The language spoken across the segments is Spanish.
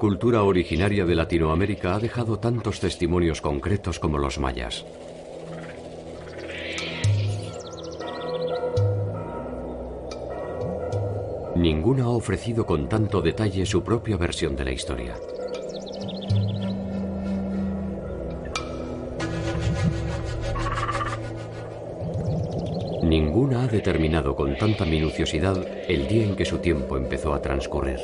cultura originaria de Latinoamérica ha dejado tantos testimonios concretos como los mayas. Ninguna ha ofrecido con tanto detalle su propia versión de la historia. Ninguna ha determinado con tanta minuciosidad el día en que su tiempo empezó a transcurrir.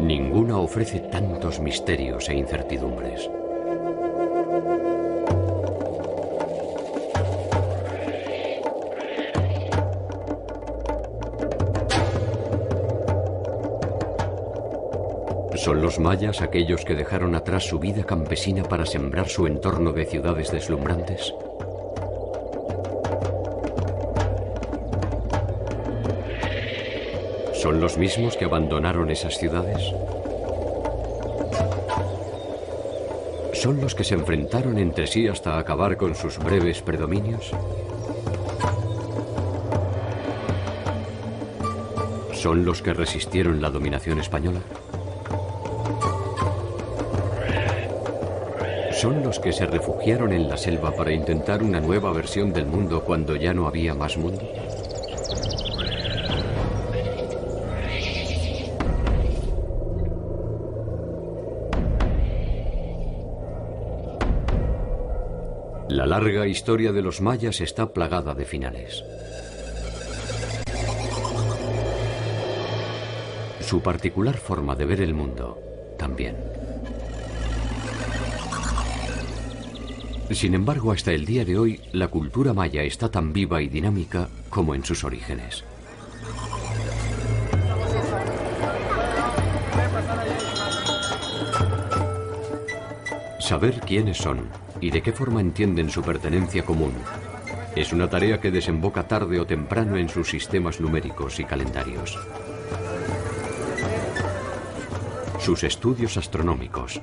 Ninguna ofrece tantos misterios e incertidumbres. ¿Son los mayas aquellos que dejaron atrás su vida campesina para sembrar su entorno de ciudades deslumbrantes? ¿Son los mismos que abandonaron esas ciudades? ¿Son los que se enfrentaron entre sí hasta acabar con sus breves predominios? ¿Son los que resistieron la dominación española? ¿Son los que se refugiaron en la selva para intentar una nueva versión del mundo cuando ya no había más mundo? La larga historia de los mayas está plagada de finales. Su particular forma de ver el mundo también. Sin embargo, hasta el día de hoy, la cultura maya está tan viva y dinámica como en sus orígenes. Saber quiénes son y de qué forma entienden su pertenencia común es una tarea que desemboca tarde o temprano en sus sistemas numéricos y calendarios. Sus estudios astronómicos,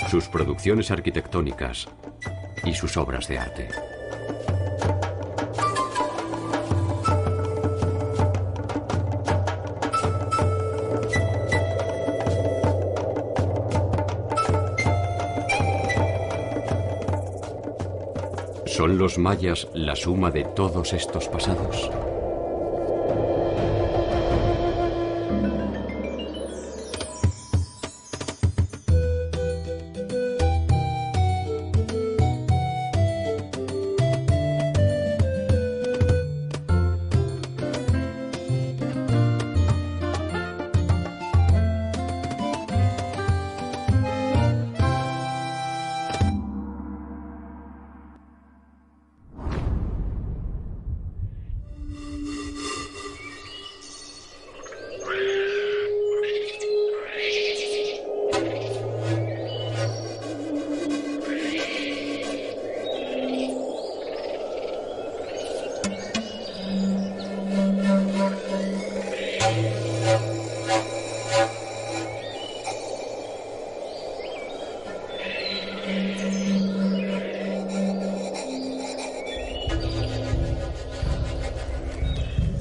sus producciones arquitectónicas y sus obras de arte. ¿Son los mayas la suma de todos estos pasados?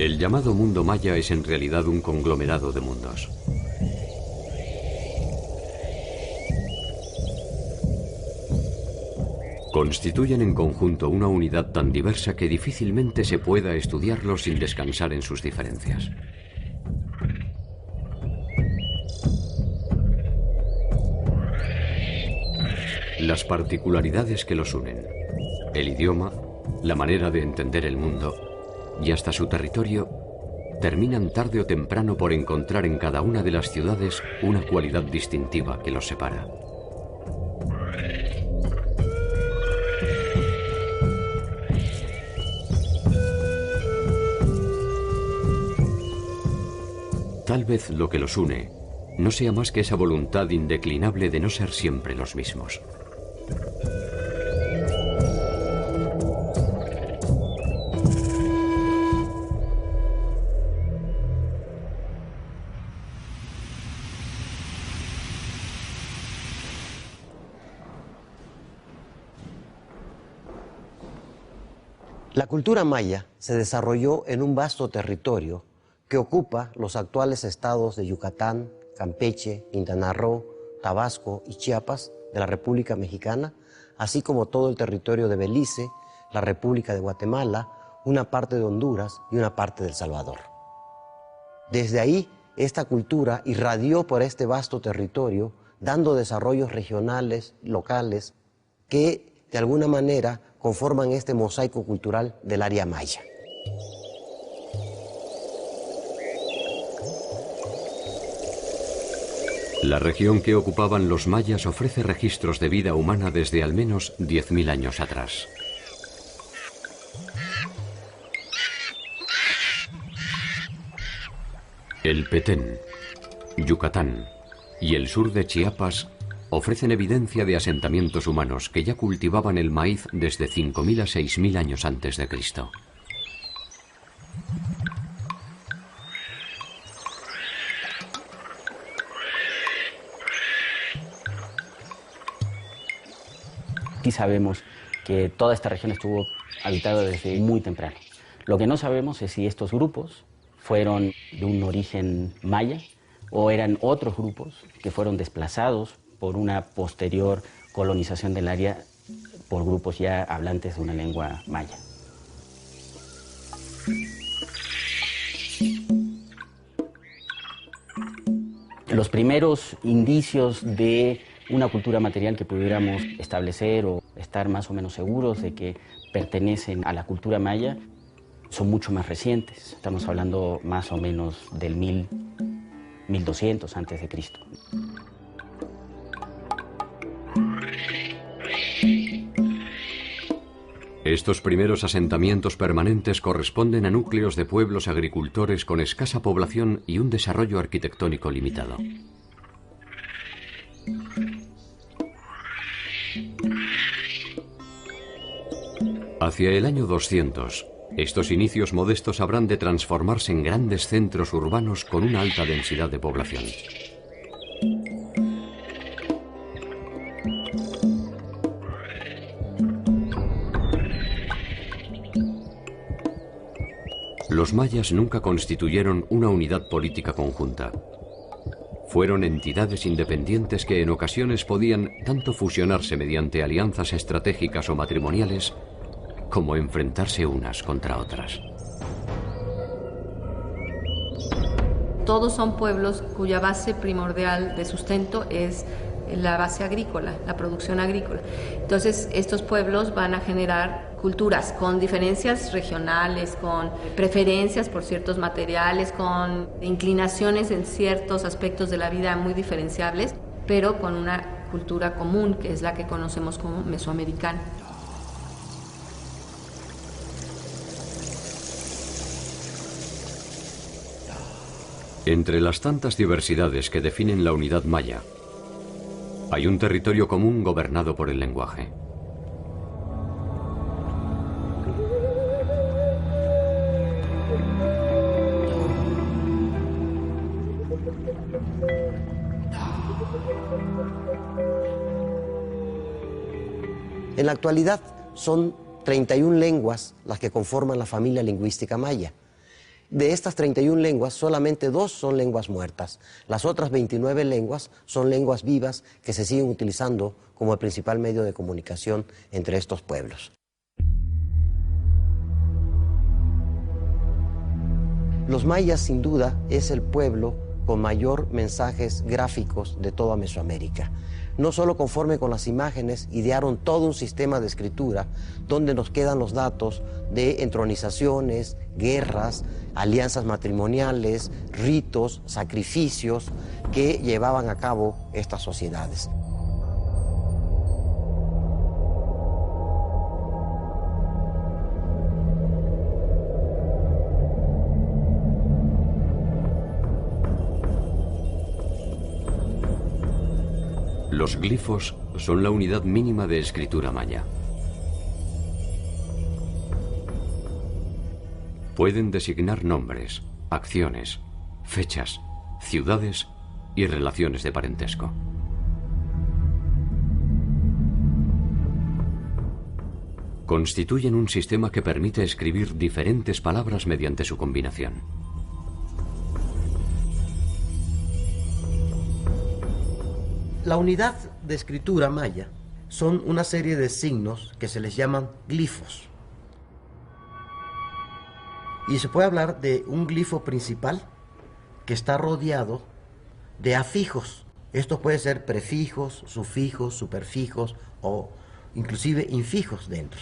El llamado mundo maya es en realidad un conglomerado de mundos. Constituyen en conjunto una unidad tan diversa que difícilmente se pueda estudiarlos sin descansar en sus diferencias. Las particularidades que los unen, el idioma, la manera de entender el mundo y hasta su territorio, terminan tarde o temprano por encontrar en cada una de las ciudades una cualidad distintiva que los separa. Tal vez lo que los une no sea más que esa voluntad indeclinable de no ser siempre los mismos. La cultura maya se desarrolló en un vasto territorio que ocupa los actuales estados de Yucatán, Campeche, Quintana Roo, Tabasco y Chiapas de la República Mexicana, así como todo el territorio de Belice, la República de Guatemala, una parte de Honduras y una parte de El Salvador. Desde ahí, esta cultura irradió por este vasto territorio, dando desarrollos regionales, locales, que de alguna manera conforman este mosaico cultural del área maya. La región que ocupaban los mayas ofrece registros de vida humana desde al menos 10.000 años atrás. El Petén, Yucatán y el sur de Chiapas ofrecen evidencia de asentamientos humanos que ya cultivaban el maíz desde 5.000 a 6.000 años antes de Cristo. Sí sabemos que toda esta región estuvo habitada desde muy temprano. Lo que no sabemos es si estos grupos fueron de un origen maya o eran otros grupos que fueron desplazados por una posterior colonización del área por grupos ya hablantes de una lengua maya. Los primeros indicios de una cultura material que pudiéramos establecer o estar más o menos seguros de que pertenecen a la cultura maya son mucho más recientes. Estamos hablando más o menos del 1200 antes de Cristo. Estos primeros asentamientos permanentes corresponden a núcleos de pueblos agricultores con escasa población y un desarrollo arquitectónico limitado. Hacia el año 200, estos inicios modestos habrán de transformarse en grandes centros urbanos con una alta densidad de población. Los mayas nunca constituyeron una unidad política conjunta. Fueron entidades independientes que en ocasiones podían tanto fusionarse mediante alianzas estratégicas o matrimoniales, como enfrentarse unas contra otras. Todos son pueblos cuya base primordial de sustento es la base agrícola, la producción agrícola. Entonces, estos pueblos van a generar culturas con diferencias regionales, con preferencias por ciertos materiales, con inclinaciones en ciertos aspectos de la vida muy diferenciables, pero con una cultura común, que es la que conocemos como mesoamericana. Entre las tantas diversidades que definen la unidad maya, hay un territorio común gobernado por el lenguaje. En la actualidad son 31 lenguas las que conforman la familia lingüística maya. De estas 31 lenguas, solamente 2 son lenguas muertas. Las otras 29 lenguas son lenguas vivas que se siguen utilizando como el principal medio de comunicación entre estos pueblos. Los mayas, sin duda, es el pueblo con mayor mensajes gráficos de toda Mesoamérica. No solo conforme con las imágenes, idearon todo un sistema de escritura donde nos quedan los datos de entronizaciones, guerras, alianzas matrimoniales, ritos, sacrificios que llevaban a cabo estas sociedades. Los glifos son la unidad mínima de escritura maya. Pueden designar nombres, acciones, fechas, ciudades y relaciones de parentesco. constituyen un sistema que permite escribir diferentes palabras mediante su combinación. La unidad de escritura maya son una serie de signos que se les llaman glifos. Y se puede hablar de un glifo principal que está rodeado de afijos. Estos pueden ser prefijos, sufijos, superfijos o inclusive infijos dentro.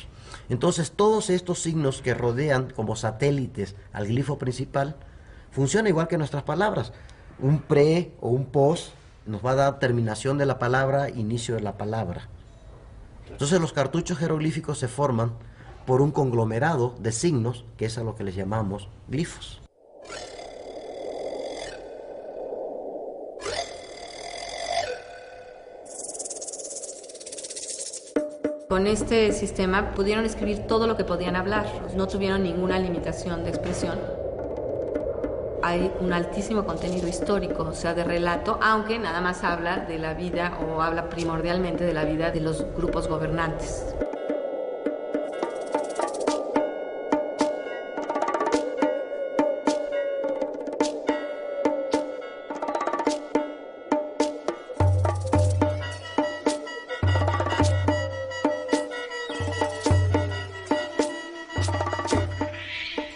Entonces todos estos signos que rodean como satélites al glifo principal funcionan igual que nuestras palabras. Un pre o un pos nos va a dar terminación de la palabra, inicio de la palabra. Entonces los cartuchos jeroglíficos se forman por un conglomerado de signos, que es a lo que les llamamos glifos. Con este sistema pudieron escribir todo lo que podían hablar, no tuvieron ninguna limitación de expresión. Hay un altísimo contenido histórico, o sea, de relato, aunque nada más habla de la vida o habla primordialmente de la vida de los grupos gobernantes.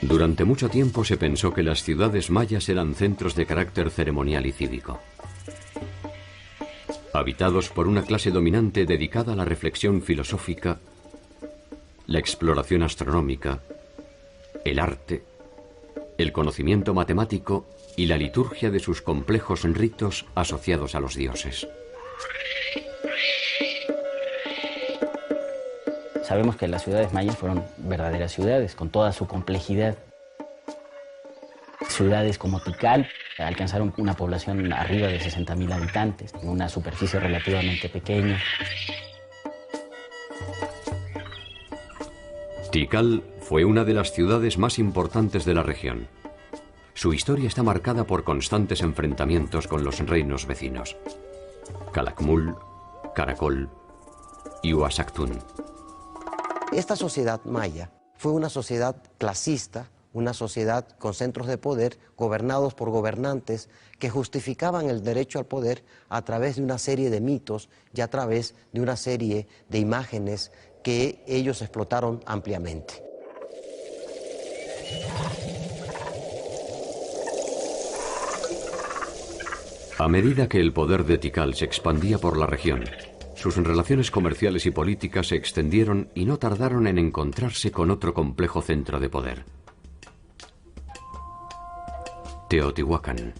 Durante mucho tiempo se pensó que las ciudades mayas eran centros de carácter ceremonial y cívico, habitados por una clase dominante dedicada a la reflexión filosófica, la exploración astronómica, el arte, el conocimiento matemático y la liturgia de sus complejos ritos asociados a los dioses. Sabemos que las ciudades mayas fueron verdaderas ciudades, con toda su complejidad. Ciudades como Tikal alcanzaron una población arriba de 60.000 habitantes, en una superficie relativamente pequeña. Tikal fue una de las ciudades más importantes de la región. Su historia está marcada por constantes enfrentamientos con los reinos vecinos: Calakmul, Caracol y Uaxactún. Esta sociedad maya fue una sociedad clasista, una sociedad con centros de poder gobernados por gobernantes que justificaban el derecho al poder a través de una serie de mitos y a través de una serie de imágenes que ellos explotaron ampliamente. A medida que el poder de Tikal se expandía por la región, sus relaciones comerciales y políticas se extendieron y no tardaron en encontrarse con otro complejo centro de poder: Teotihuacán.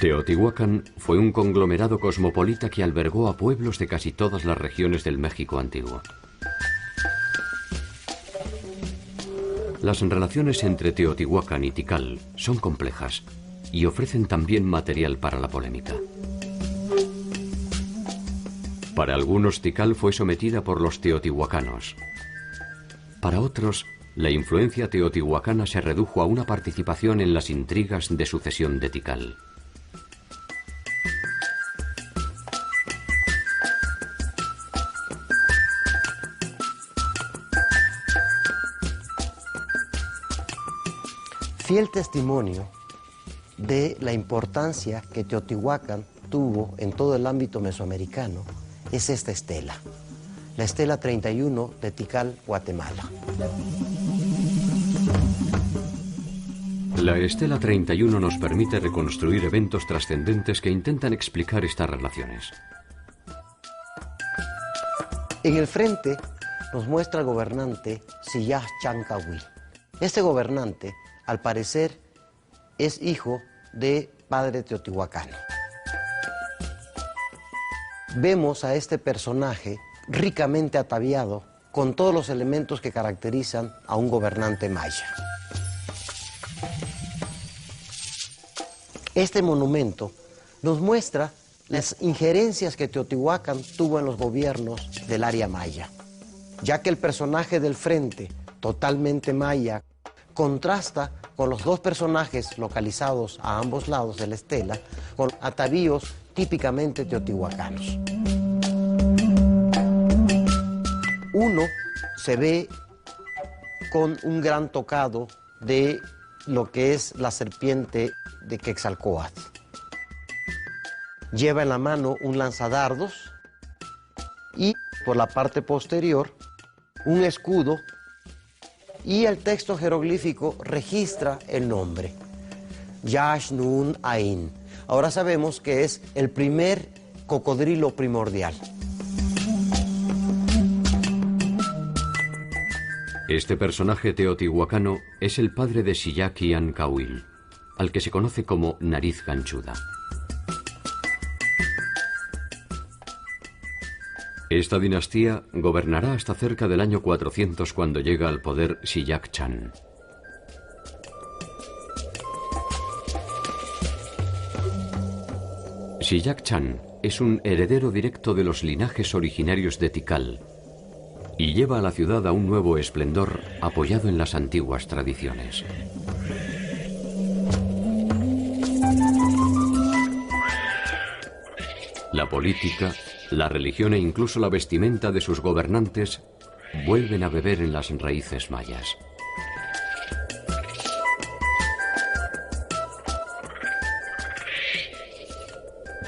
Teotihuacán fue un conglomerado cosmopolita que albergó a pueblos de casi todas las regiones del México antiguo. Las relaciones entre Teotihuacán y Tikal son complejas y ofrecen también material para la polémica. Para algunos, Tikal fue sometida por los teotihuacanos. Para otros, la influencia teotihuacana se redujo a una participación en las intrigas de sucesión de Tikal. Fiel testimonio de la importancia que Teotihuacán tuvo en todo el ámbito mesoamericano es esta estela, la estela 31 de Tikal, Guatemala. La estela 31 nos permite reconstruir eventos trascendentes que intentan explicar estas relaciones. En el frente nos muestra el gobernante Siyah Chancahuil. Este gobernante, al parecer, es hijo de padre teotihuacano. Vemos a este personaje ricamente ataviado con todos los elementos que caracterizan a un gobernante maya. Este monumento nos muestra las injerencias que Teotihuacán tuvo en los gobiernos del área maya. ya que el personaje del frente, totalmente maya, contrasta con los dos personajes localizados a ambos lados de la estela, con atavíos típicamente teotihuacanos. Uno se ve con un gran tocado de lo que es la serpiente de Quetzalcóatl. Lleva en la mano un lanzadardos y por la parte posterior un escudo, y el texto jeroglífico registra el nombre, Yash Nun Ain. Ahora sabemos que es el primer cocodrilo primordial. Este personaje teotihuacano es el padre de Xillac-Ian-Cawil, al que se conoce como Nariz Ganchuda. Esta dinastía gobernará hasta cerca del año 400, cuando llega al poder Xillac-Chan. Xillac-Chan es un heredero directo de los linajes originarios de Tikal y lleva a la ciudad a un nuevo esplendor apoyado en las antiguas tradiciones. La política, la religión e incluso la vestimenta de sus gobernantes vuelven a beber en las raíces mayas.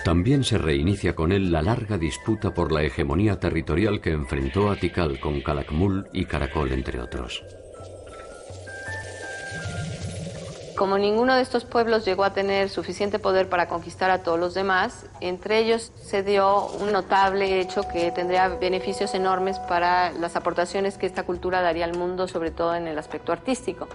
También se reinicia con él la larga disputa por la hegemonía territorial que enfrentó a Tikal con Calakmul y Caracol, entre otros. Como ninguno de estos pueblos llegó a tener suficiente poder para conquistar a todos los demás, entre ellos se dio un notable hecho que tendría beneficios enormes para las aportaciones que esta cultura daría al mundo, sobre todo en el aspecto artístico.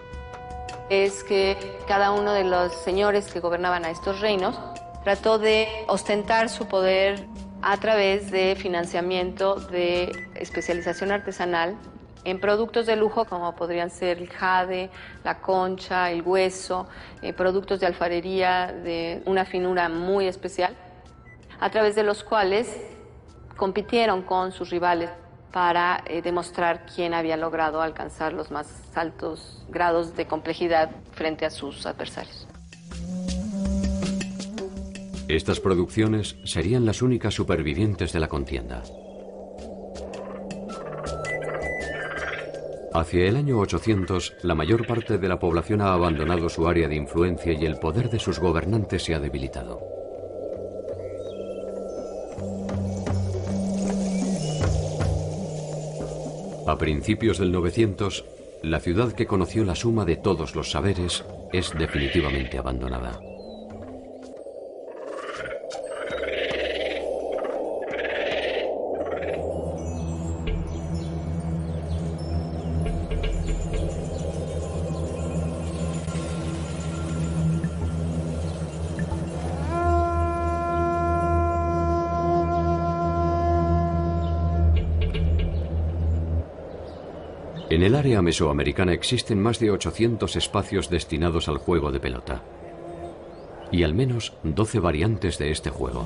Es que cada uno de los señores que gobernaban a estos reinos trató de ostentar su poder a través de financiamiento de especialización artesanal en productos de lujo como podrían ser el jade, la concha, el hueso, productos de alfarería de una finura muy especial, a través de los cuales compitieron con sus rivales para demostrar quién había logrado alcanzar los más altos grados de complejidad frente a sus adversarios. Estas producciones serían las únicas supervivientes de la contienda. Hacia el año 800, la mayor parte de la población ha abandonado su área de influencia y el poder de sus gobernantes se ha debilitado. A principios del 900, la ciudad que conoció la suma de todos los saberes es definitivamente abandonada. En el área mesoamericana existen más de 800 espacios destinados al juego de pelota y al menos 12 variantes de este juego.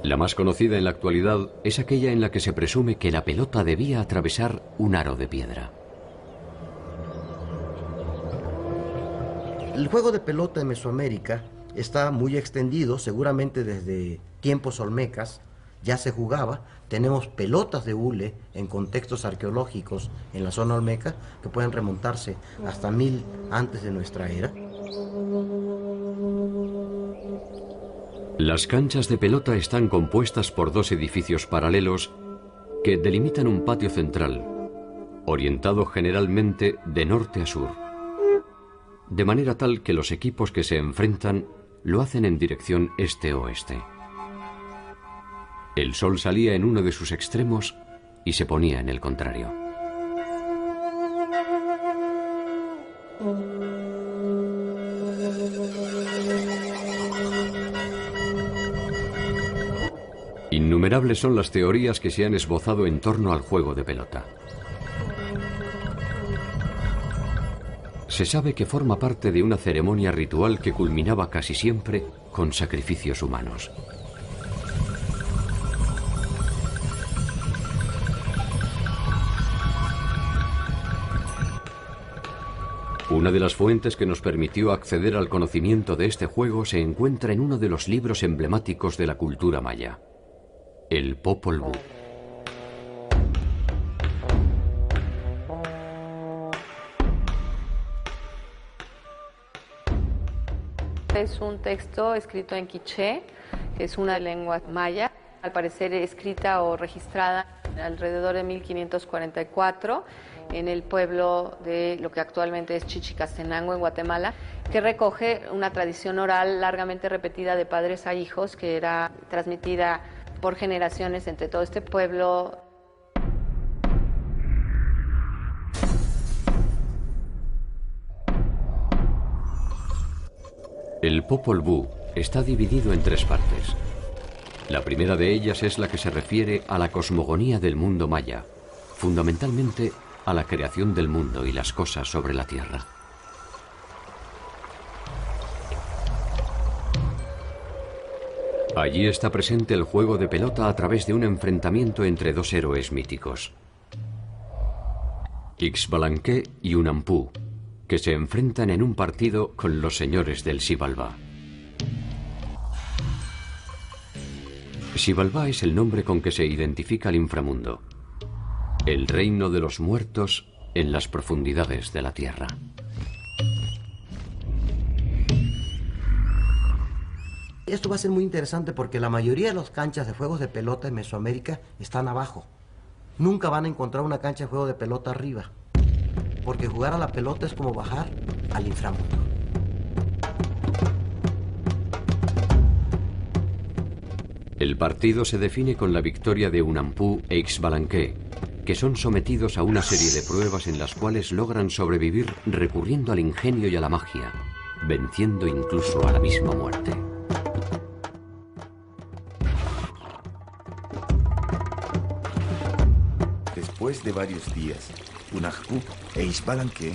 La más conocida en la actualidad es aquella en la que se presume que la pelota debía atravesar un aro de piedra. El juego de pelota en Mesoamérica está muy extendido, seguramente desde tiempos olmecas ya se jugaba. Tenemos pelotas de hule en contextos arqueológicos en la zona olmeca que pueden remontarse hasta 1000 antes de nuestra era. Las canchas de pelota están compuestas por dos edificios paralelos que delimitan un patio central, orientado generalmente de norte a sur, de manera tal que los equipos que se enfrentan lo hacen en dirección este-oeste. El sol salía en uno de sus extremos y se ponía en el contrario. Innumerables son las teorías que se han esbozado en torno al juego de pelota. Se sabe que forma parte de una ceremonia ritual que culminaba casi siempre con sacrificios humanos. Una de las fuentes que nos permitió acceder al conocimiento de este juego se encuentra en uno de los libros emblemáticos de la cultura maya, el Popol Vuh. Es un texto escrito en quiché, que es una lengua maya, al parecer escrita o registrada alrededor de 1544 en el pueblo de lo que actualmente es Chichicastenango, en Guatemala, que recoge una tradición oral largamente repetida de padres a hijos, que era transmitida por generaciones entre todo este pueblo. El Popol Vuh está dividido en 3 partes. La primera de ellas es la que se refiere a la cosmogonía del mundo maya, fundamentalmente a la creación del mundo y las cosas sobre la tierra. Allí está presente el juego de pelota a través de un enfrentamiento entre 2 héroes míticos, Ixbalanque y Unampu, que se enfrentan en un partido con los señores del Xibalbá. Xibalbá es el nombre con que se identifica el inframundo, el reino de los muertos en las profundidades de la tierra. Esto va a ser muy interesante porque la mayoría de las canchas de juegos de pelota en Mesoamérica están abajo. Nunca van a encontrar una cancha de juego de pelota arriba, porque jugar a la pelota es como bajar al inframundo. El partido se define con la victoria de Unampu e Ixbalanque, que son sometidos a una serie de pruebas en las cuales logran sobrevivir recurriendo al ingenio y a la magia, venciendo incluso a la misma muerte. Después de varios días, Unampu e Ixbalanque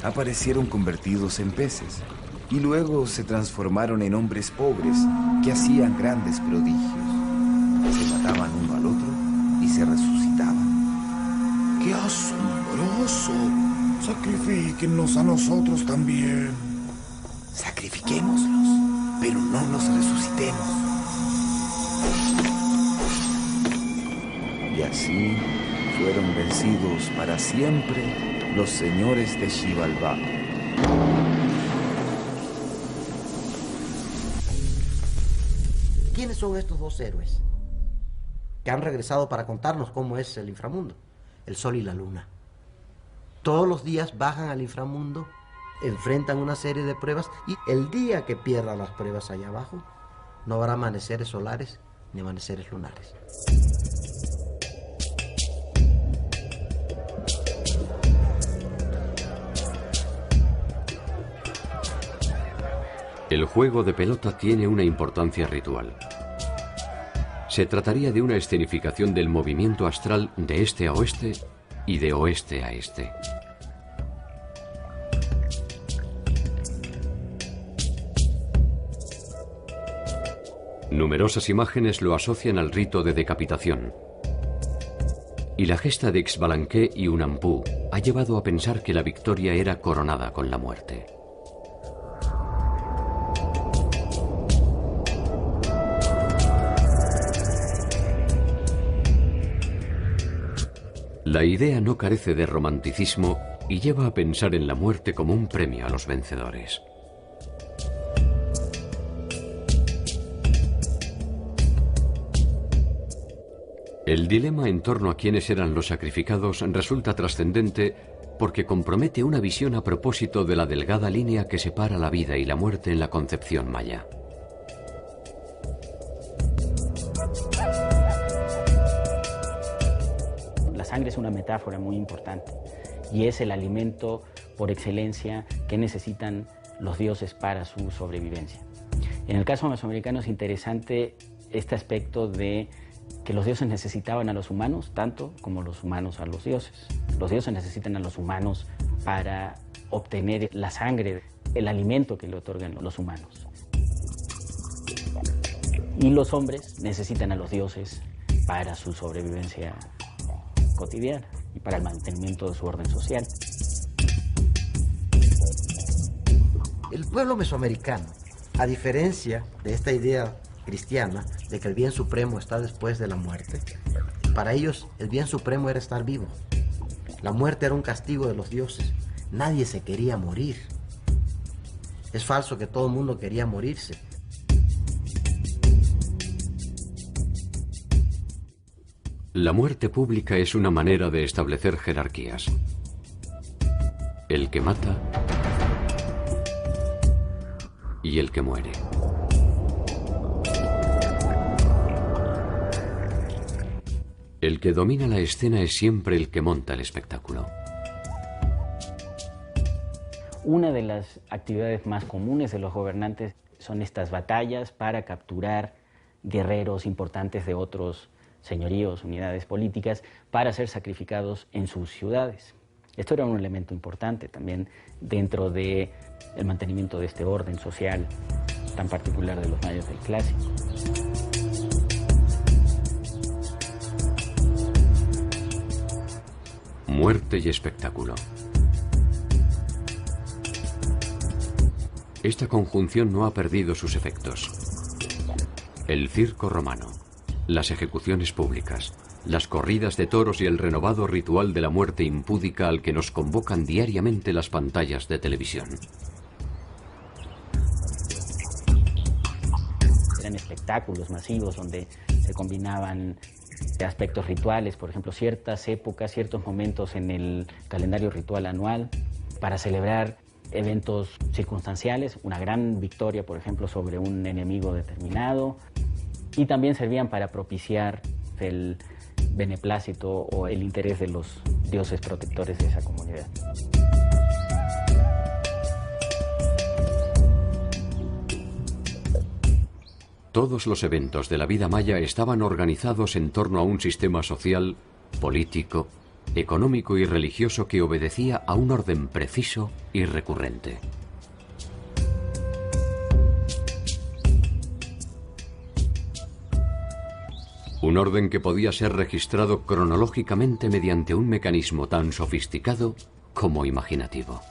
aparecieron convertidos en peces y luego se transformaron en hombres pobres que hacían grandes prodigios. Se mataban uno al otro y se resucitaban. ¡Qué asombroso! Sacrifíquennos a nosotros también. Sacrifiquémoslos, pero no los resucitemos. Y así fueron vencidos para siempre los señores de Xibalbá. ¿Quiénes son estos 2 héroes que han regresado para contarnos cómo es el inframundo? El sol y la luna. Todos los días bajan al inframundo, enfrentan una serie de pruebas y el día que pierdan las pruebas allá abajo, no habrá amaneceres solares ni amaneceres lunares. El juego de pelota tiene una importancia ritual. Se trataría de una escenificación del movimiento astral de este a oeste y de oeste a este. Numerosas imágenes lo asocian al rito de decapitación. Y la gesta de Ixbalanque y Unampu ha llevado a pensar que la victoria era coronada con la muerte. La idea no carece de romanticismo y lleva a pensar en la muerte como un premio a los vencedores. El dilema en torno a quiénes eran los sacrificados resulta trascendente porque compromete una visión a propósito de la delgada línea que separa la vida y la muerte en la concepción maya. La sangre es una metáfora muy importante y es el alimento por excelencia que necesitan los dioses para su sobrevivencia. En el caso mesoamericano es interesante este aspecto de que los dioses necesitaban a los humanos tanto como los humanos a los dioses. Los dioses necesitan a los humanos para obtener la sangre, el alimento que le otorgan los humanos. Y los hombres necesitan a los dioses para su sobrevivencia cotidiana y para el mantenimiento de su orden social. El pueblo mesoamericano, a diferencia de esta idea cristiana de que el bien supremo está después de la muerte, para ellos el bien supremo era estar vivo. La muerte era un castigo de los dioses. Nadie se quería morir. Es falso que todo el mundo quería morirse. La muerte pública es una manera de establecer jerarquías. El que mata y el que muere. El que domina la escena es siempre el que monta el espectáculo. Una de las actividades más comunes de los gobernantes son estas batallas para capturar guerreros importantes de otros señoríos, unidades políticas, para ser sacrificados en sus ciudades. Esto era un elemento importante también dentro del mantenimiento de este orden social tan particular de los mayas del Clásico. Muerte y espectáculo. Esta conjunción no ha perdido sus efectos. El circo romano, las ejecuciones públicas, las corridas de toros y el renovado ritual de la muerte impúdica al que nos convocan diariamente las pantallas de televisión. Eran espectáculos masivos donde se combinaban aspectos rituales, por ejemplo, ciertas épocas, ciertos momentos en el calendario ritual anual para celebrar eventos circunstanciales, una gran victoria, por ejemplo, sobre un enemigo determinado, y también servían para propiciar el beneplácito o el interés de los dioses protectores de esa comunidad. Todos los eventos de la vida maya estaban organizados en torno a un sistema social, político, económico y religioso que obedecía a un orden preciso y recurrente. Un orden que podía ser registrado cronológicamente mediante un mecanismo tan sofisticado como imaginativo.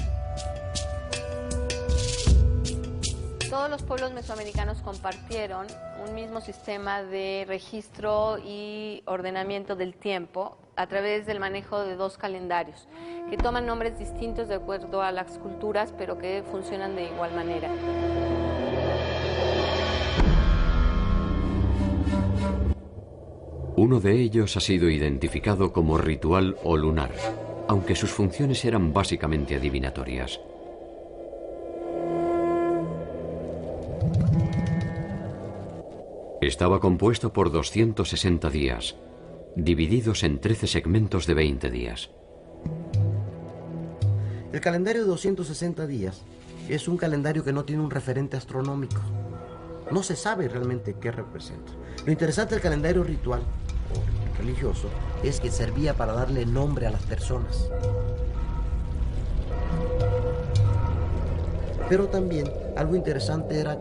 Todos los pueblos mesoamericanos compartieron un mismo sistema de registro y ordenamiento del tiempo a través del manejo de dos calendarios, que toman nombres distintos de acuerdo a las culturas, pero que funcionan de igual manera. Uno de ellos ha sido identificado como ritual o lunar, aunque sus funciones eran básicamente adivinatorias. Estaba compuesto por 260 días, divididos en 13 segmentos de 20 días. El calendario de 260 días es un calendario que no tiene un referente astronómico. No se sabe realmente qué representa. Lo interesante del calendario ritual o religioso es que servía para darle nombre a las personas. Pero también algo interesante era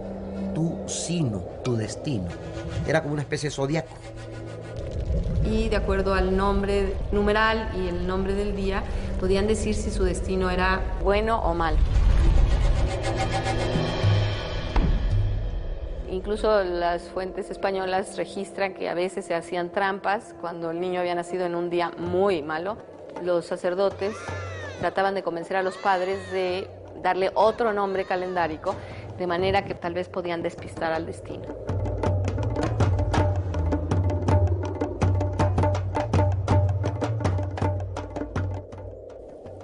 tu signo, tu destino. Era como una especie de zodiaco. Y de acuerdo al nombre numeral y el nombre del día, podían decir si su destino era bueno o mal. Incluso las fuentes españolas registran que a veces se hacían trampas cuando el niño había nacido en un día muy malo. Los sacerdotes trataban de convencer a los padres de darle otro nombre calendárico, de manera que tal vez podían despistar al destino.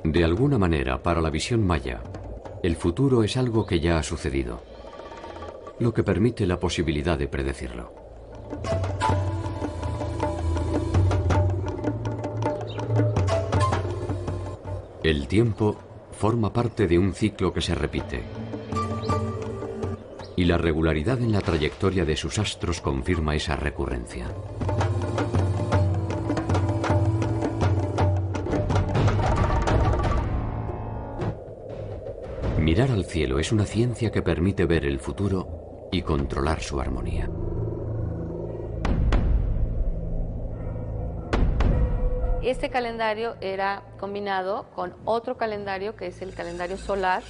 De alguna manera, para la visión maya, el futuro es algo que ya ha sucedido, lo que permite la posibilidad de predecirlo. El tiempo forma parte de un ciclo que se repite, y la regularidad en la trayectoria de sus astros confirma esa recurrencia. Mirar al cielo es una ciencia que permite ver el futuro y controlar su armonía. Este calendario era combinado con otro calendario que es el calendario solar.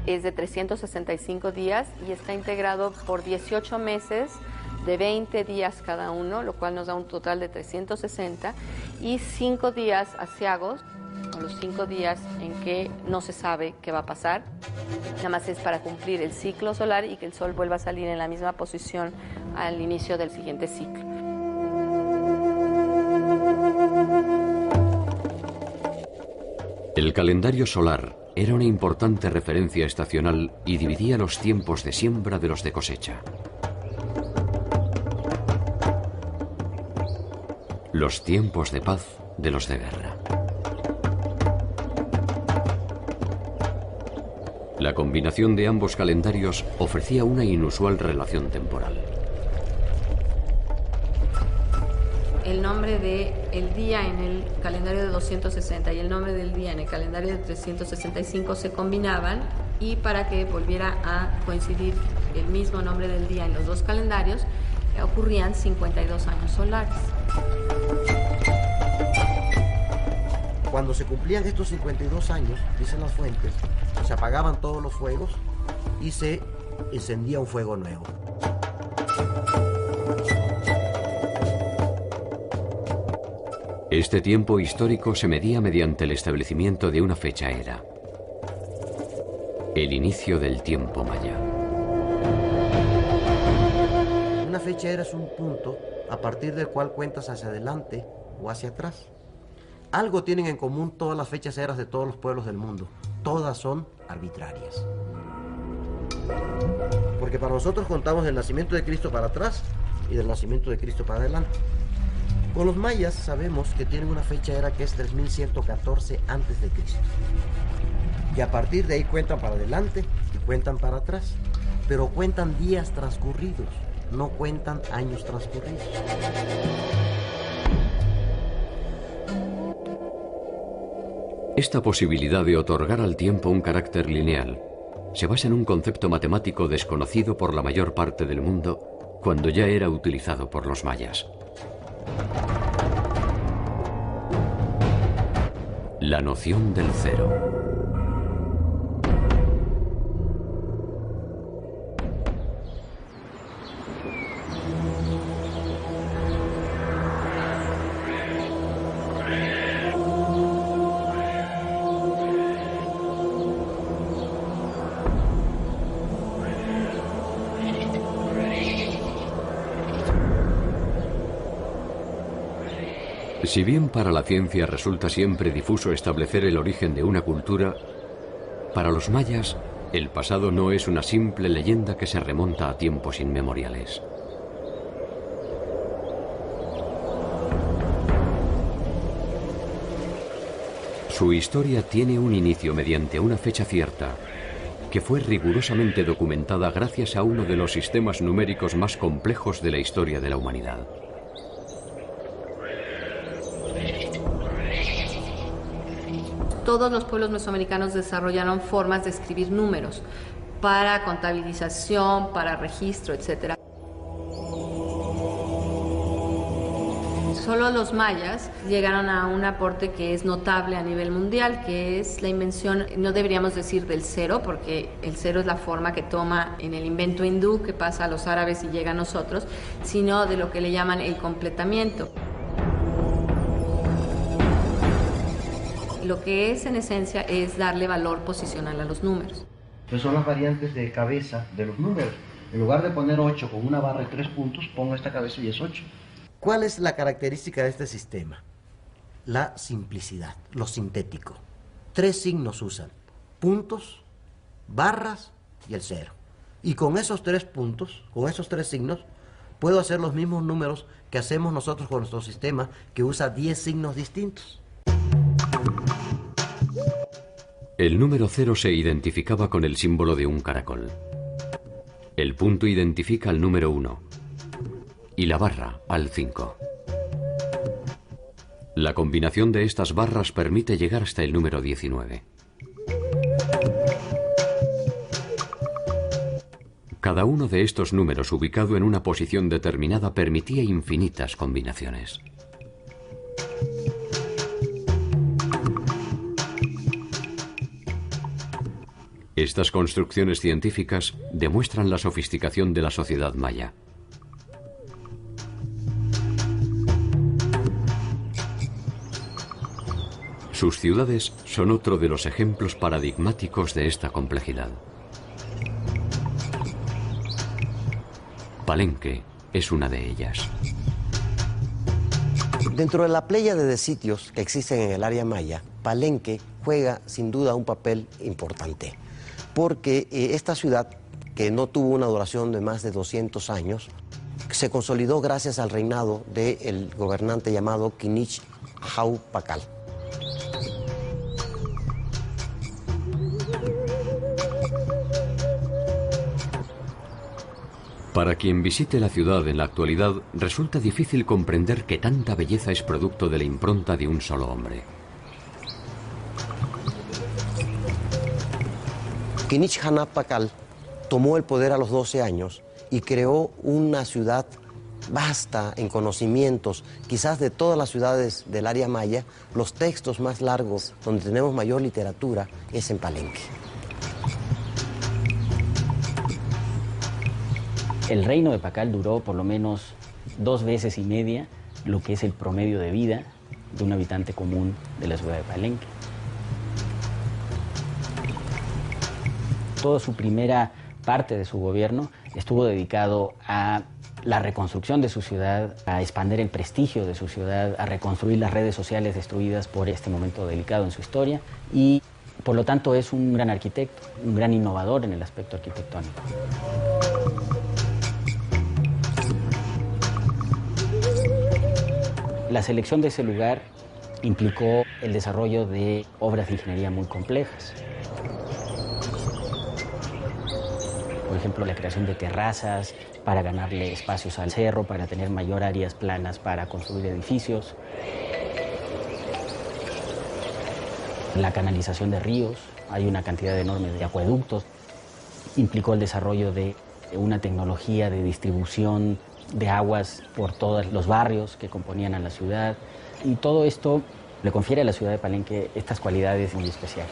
es de 365 días y está integrado por 18 meses de 20 días cada uno, lo cual nos da un total de 360, y 5 días aciagos, o los 5 días en que no se sabe qué va a pasar. Nada más es para cumplir el ciclo solar y que el Sol vuelva a salir en la misma posición al inicio del siguiente ciclo. El calendario solar era una importante referencia estacional y dividía los tiempos de siembra de los de cosecha. Los tiempos de paz de los de guerra. La combinación de ambos calendarios ofrecía una inusual relación temporal. El nombre del día en el calendario de 260 y el nombre del día en el calendario de 365 se combinaban, y para que volviera a coincidir el mismo nombre del día en los dos calendarios, ocurrían 52 años solares. Cuando se cumplían estos 52 años, dicen las fuentes, se apagaban todos los fuegos y se encendía un fuego nuevo. Este tiempo histórico se medía mediante el establecimiento de una fecha era: el inicio del tiempo maya. Una fecha era es un punto a partir del cual cuentas hacia adelante o hacia atrás. Algo tienen en común todas las fechas eras de todos los pueblos del mundo. Todas son arbitrarias. Porque para nosotros contamos del nacimiento de Cristo para atrás y del nacimiento de Cristo para adelante. Con los mayas sabemos que tienen una fecha era que es 3114 antes de Cristo. Y a partir de ahí cuentan para adelante y cuentan para atrás. Pero cuentan días transcurridos, no cuentan años transcurridos. Esta posibilidad de otorgar al tiempo un carácter lineal se basa en un concepto matemático desconocido por la mayor parte del mundo cuando ya era utilizado por los mayas. La noción del cero. Si bien para la ciencia resulta siempre difuso establecer el origen de una cultura, para los mayas el pasado no es una simple leyenda que se remonta a tiempos inmemoriales. Su historia tiene un inicio mediante una fecha cierta, que fue rigurosamente documentada gracias a uno de los sistemas numéricos más complejos de la historia de la humanidad. Todos los pueblos mesoamericanos desarrollaron formas de escribir números para contabilización, para registro, etc. Solo los mayas llegaron a un aporte que es notable a nivel mundial, que es la invención, no deberíamos decir del cero, porque el cero es la forma que toma en el invento hindú, que pasa a los árabes y llega a nosotros, sino de lo que le llaman el completamiento. Lo que es en esencia es darle valor posicional a los números. Pues son las variantes de cabeza de los números. En lugar de poner 8 con una barra de 3 puntos, pongo esta cabeza y es 8. ¿Cuál es la característica de este sistema? La simplicidad, lo sintético. 3 signos usan: puntos, barras y el cero. Y con esos 3 puntos, con esos 3 signos, puedo hacer los mismos números que hacemos nosotros con nuestro sistema, que usa 10 signos distintos. El número 0 se identificaba con el símbolo de un caracol. El punto identifica al número 1 y la barra al 5. La combinación de estas barras permite llegar hasta el número 19. Cada uno de estos números ubicado en una posición determinada permitía infinitas combinaciones. Estas construcciones científicas demuestran la sofisticación de la sociedad maya. Sus ciudades son otro de los ejemplos paradigmáticos de esta complejidad. Palenque es una de ellas. Dentro de la pléyade de sitios que existen en el área maya, Palenque juega sin duda un papel importante, porque esta ciudad, que no tuvo una duración de más de 200 años, se consolidó gracias al reinado del gobernante llamado Kinich Jau Pakal. Para quien visite la ciudad en la actualidad, resulta difícil comprender que tanta belleza es producto de la impronta de un solo hombre. Kinich Hanap Pakal tomó el poder a los 12 años y creó una ciudad vasta en conocimientos, quizás de todas las ciudades del área maya. Los textos más largos donde tenemos mayor literatura es en Palenque. El reino de Pakal duró por lo menos 2 veces y media lo que es el promedio de vida de un habitante común de la ciudad de Palenque. Toda su primera parte de su gobierno estuvo dedicado a la reconstrucción de su ciudad, a expandir el prestigio de su ciudad, a reconstruir las redes sociales destruidas por este momento delicado en su historia, y por lo tanto es un gran arquitecto, un gran innovador en el aspecto arquitectónico. La selección de ese lugar implicó el desarrollo de obras de ingeniería muy complejas. Por ejemplo, la creación de terrazas para ganarle espacios al cerro, para tener mayor áreas planas para construir edificios. La canalización de ríos, hay una cantidad enorme de acueductos. Implicó el desarrollo de una tecnología de distribución de aguas por todos los barrios que componían a la ciudad, y todo esto le confiere a la ciudad de Palenque estas cualidades muy especiales.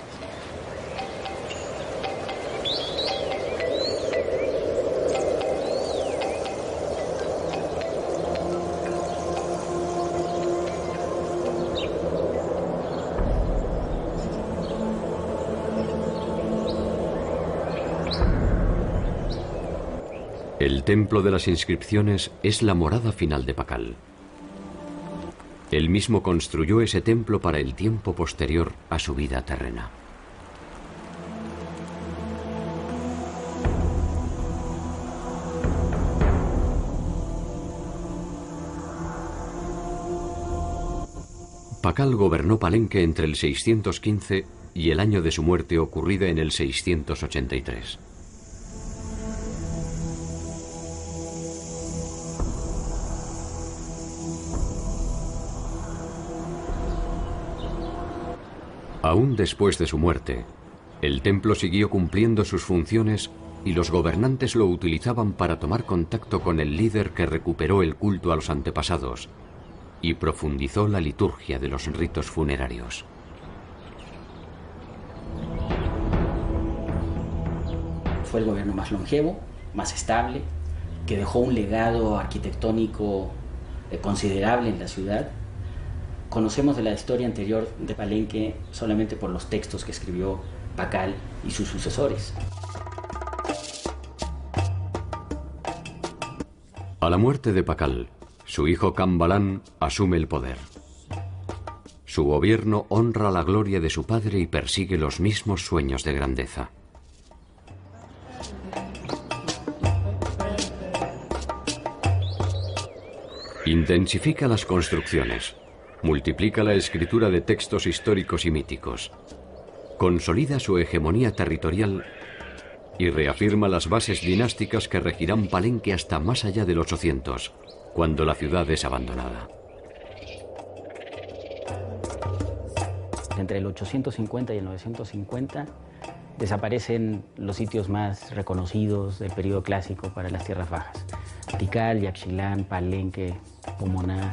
El templo de las inscripciones es la morada final de Pakal. Él mismo construyó ese templo para el tiempo posterior a su vida terrena. Pakal gobernó Palenque entre el 615 y el año de su muerte, ocurrida en el 683. Aún después de su muerte, el templo siguió cumpliendo sus funciones y los gobernantes lo utilizaban para tomar contacto con el líder que recuperó el culto a los antepasados y profundizó la liturgia de los ritos funerarios. Fue el gobierno más longevo, más estable, que dejó un legado arquitectónico considerable en la ciudad. Conocemos de la historia anterior de Palenque solamente por los textos que escribió Pakal y sus sucesores. A la muerte de Pakal, su hijo Kambalán asume el poder. Su gobierno honra la gloria de su padre y persigue los mismos sueños de grandeza. Intensifica las construcciones. Multiplica la escritura de textos históricos y míticos, consolida su hegemonía territorial y reafirma las bases dinásticas que regirán Palenque hasta más allá del 800, cuando la ciudad es abandonada. Entre el 850 y el 950 desaparecen los sitios más reconocidos del periodo clásico para las tierras bajas: Tikal, Yaxchilán, Palenque, Pomoná.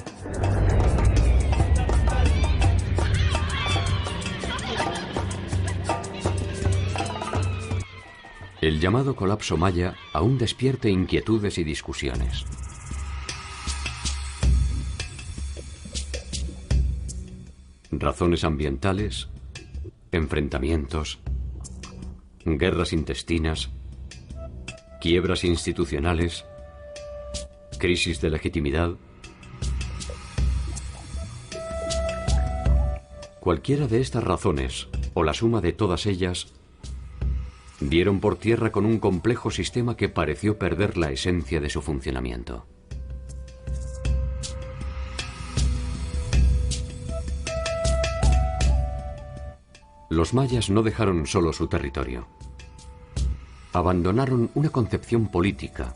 El llamado colapso maya aún despierta inquietudes y discusiones. Razones ambientales, enfrentamientos, guerras intestinas, quiebras institucionales, crisis de legitimidad. Cualquiera de estas razones, o la suma de todas ellas, dieron por tierra con un complejo sistema que pareció perder la esencia de su funcionamiento. Los mayas no dejaron solo su territorio. Abandonaron una concepción política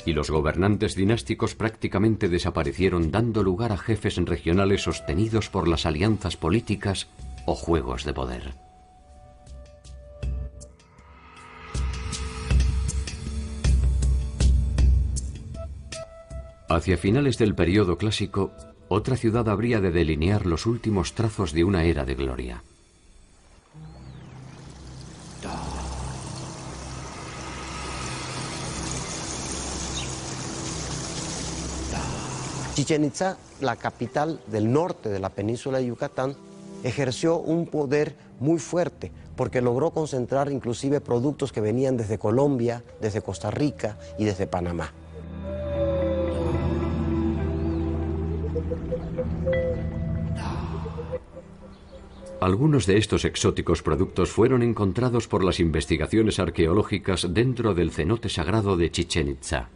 y los gobernantes dinásticos prácticamente desaparecieron, dando lugar a jefes regionales sostenidos por las alianzas políticas o juegos de poder. Hacia finales del período clásico, otra ciudad habría de delinear los últimos trazos de una era de gloria. Chichén Itzá, la capital del norte de la península de Yucatán, ejerció un poder muy fuerte porque logró concentrar inclusive productos que venían desde Colombia, desde Costa Rica y desde Panamá. Algunos de estos exóticos productos fueron encontrados por las investigaciones arqueológicas dentro del cenote sagrado de Chichén Itzá.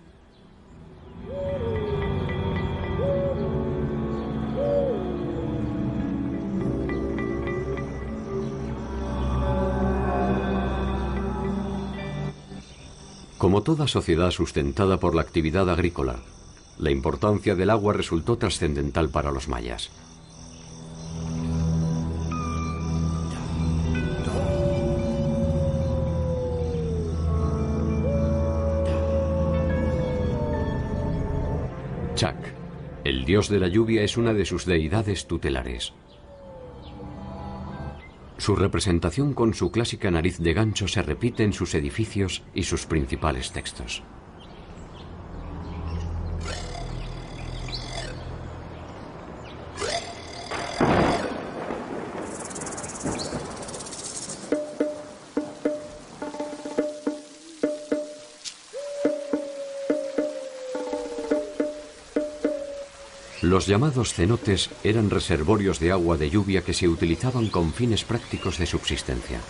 Como toda sociedad sustentada por la actividad agrícola, la importancia del agua resultó trascendental para los mayas. Chac, el dios de la lluvia, es una de sus deidades tutelares. Su representación con su clásica nariz de gancho se repite en sus edificios y sus principales textos. Los llamados cenotes eran reservorios de agua de lluvia que se utilizaban con fines prácticos de subsistencia.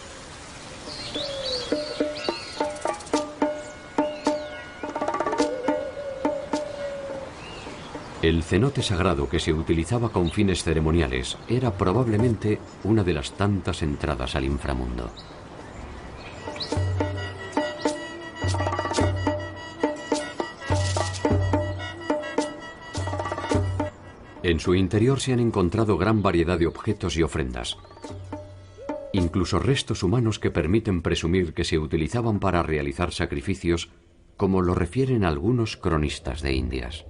El cenote sagrado que se utilizaba con fines ceremoniales era probablemente una de las tantas entradas al inframundo. En su interior se han encontrado gran variedad de objetos y ofrendas, incluso restos humanos que permiten presumir que se utilizaban para realizar sacrificios, como lo refieren algunos cronistas de Indias.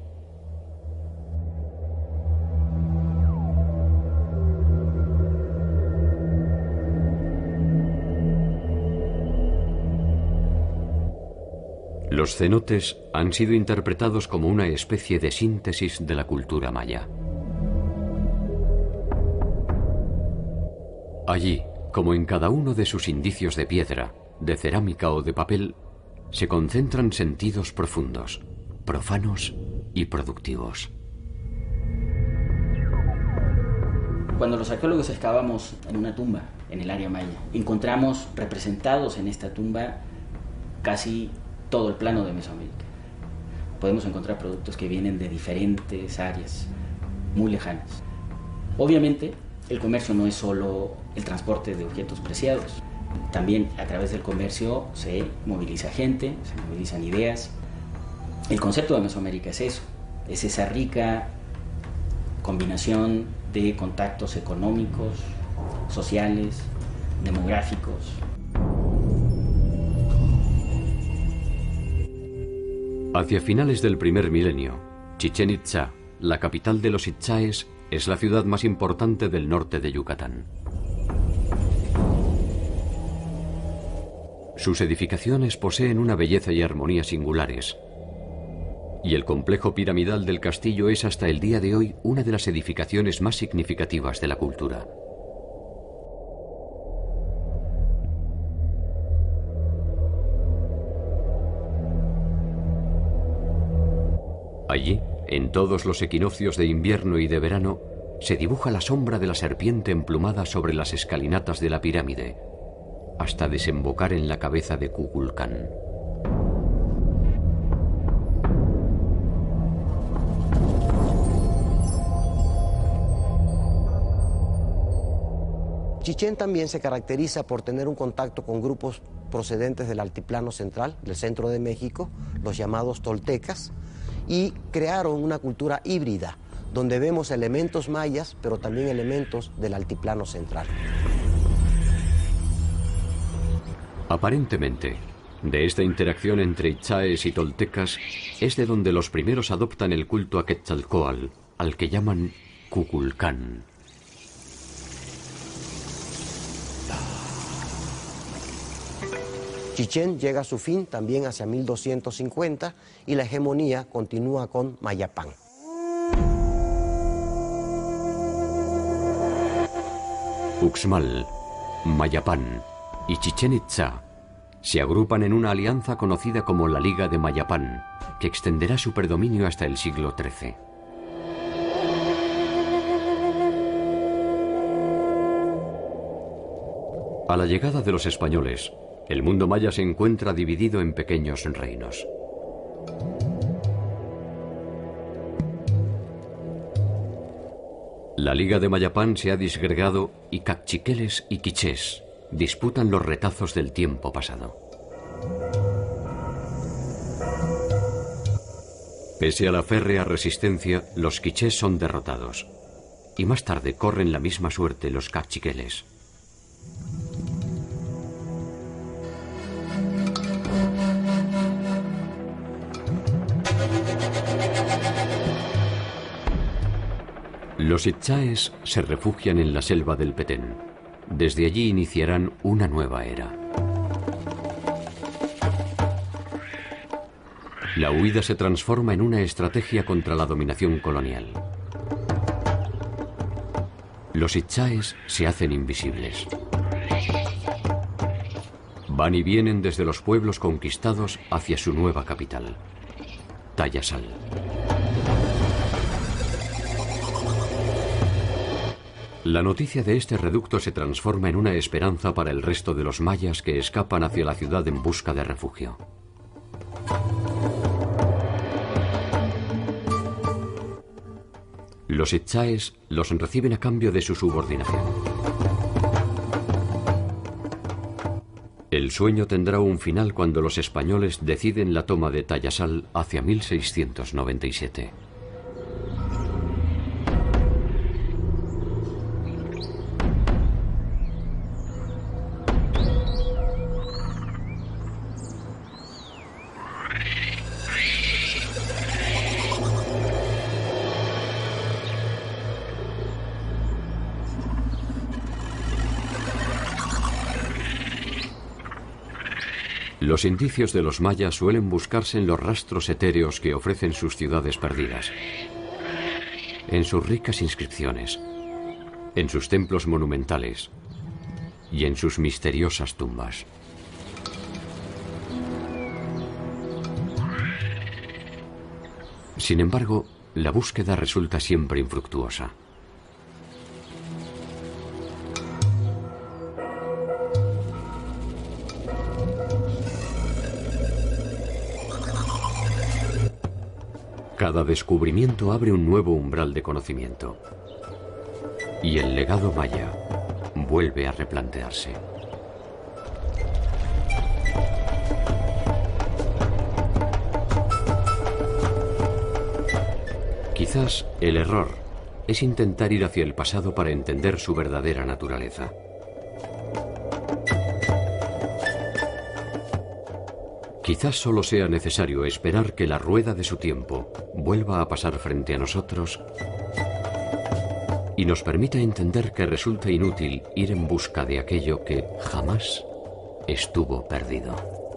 Los cenotes han sido interpretados como una especie de síntesis de la cultura maya. Allí, como en cada uno de sus indicios de piedra, de cerámica o de papel, se concentran sentidos profundos, profanos y productivos. Cuando los arqueólogos excavamos en una tumba en el área maya, encontramos representados en esta tumba casi todo el plano de Mesoamérica. Podemos encontrar productos que vienen de diferentes áreas muy lejanas. Obviamente, el comercio no es solo el transporte de objetos preciados. También a través del comercio se moviliza gente, se movilizan ideas. El concepto de Mesoamérica es eso, es esa rica combinación de contactos económicos, sociales, demográficos. Hacia finales del primer milenio, Chichén Itzá, la capital de los Itzáes, es la ciudad más importante del norte de Yucatán. Sus edificaciones poseen una belleza y armonía singulares, y el complejo piramidal del castillo es hasta el día de hoy una de las edificaciones más significativas de la cultura. Allí, en todos los equinoccios de invierno y de verano, se dibuja la sombra de la serpiente emplumada sobre las escalinatas de la pirámide, hasta desembocar en la cabeza de Kukulcán. Chichén también se caracteriza por tener un contacto con grupos procedentes del altiplano central, del centro de México, los llamados toltecas, y crearon una cultura híbrida, donde vemos elementos mayas, pero también elementos del altiplano central. Aparentemente, de esta interacción entre itzáes y toltecas es de donde los primeros adoptan el culto a Quetzalcóatl, al que llaman Kukulcán. Chichén llega a su fin también hacia 1250 y la hegemonía continúa con Mayapán. Uxmal, Mayapán y Chichén Itzá se agrupan en una alianza conocida como la Liga de Mayapán, que extenderá su predominio hasta el siglo XIII. A la llegada de los españoles, el mundo maya se encuentra dividido en pequeños reinos. La Liga de Mayapán se ha disgregado y caciqueles y quichés disputan los retazos del tiempo pasado. Pese a la férrea resistencia, los quichés son derrotados, y más tarde corren la misma suerte los caciqueles. Los itzáes se refugian en la selva del Petén. Desde allí iniciarán una nueva era. La huida se transforma en una estrategia contra la dominación colonial. Los itzáes se hacen invisibles. Van y vienen desde los pueblos conquistados hacia su nueva capital, Tayasal. La noticia de este reducto se transforma en una esperanza para el resto de los mayas que escapan hacia la ciudad en busca de refugio. Los itzáes los reciben a cambio de su subordinación. El sueño tendrá un final cuando los españoles deciden la toma de Tayasal hacia 1697. Los indicios de los mayas suelen buscarse en los rastros etéreos que ofrecen sus ciudades perdidas, en sus ricas inscripciones, en sus templos monumentales y en sus misteriosas tumbas. Sin embargo, la búsqueda resulta siempre infructuosa. Cada descubrimiento abre un nuevo umbral de conocimiento. Y el legado maya vuelve a replantearse. Quizás el error es intentar ir hacia el pasado para entender su verdadera naturaleza. Quizás solo sea necesario esperar que la rueda de su tiempo vuelva a pasar frente a nosotros y nos permita entender que resulta inútil ir en busca de aquello que jamás estuvo perdido.